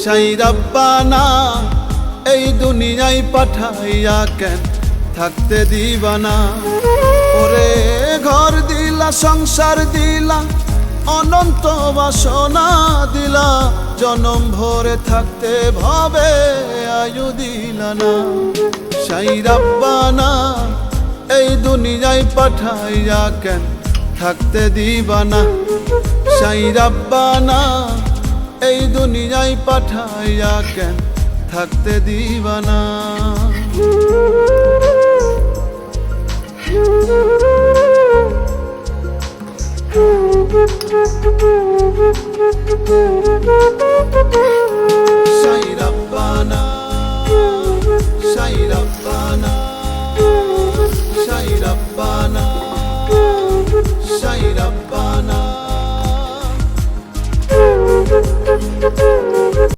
সাই রাব্বানা এই দুনিয়ায় পাঠাইয়া কেন থাকতে দিবানা। ওরে ঘর দিলা, সংসার দিলা, অনন্ত বাসনা দিলা, জনম ভরে থাকতে ভাবে আয়ু দিলা না। সাই রাব্বানা এই দুনিয়ায় পাঠাইয়া কেন থাকতে দিবানা। সাই রাব্বানা এই দুনিয়ায় পাঠাইয়া কেন থাকতে দিবানা। Thank you.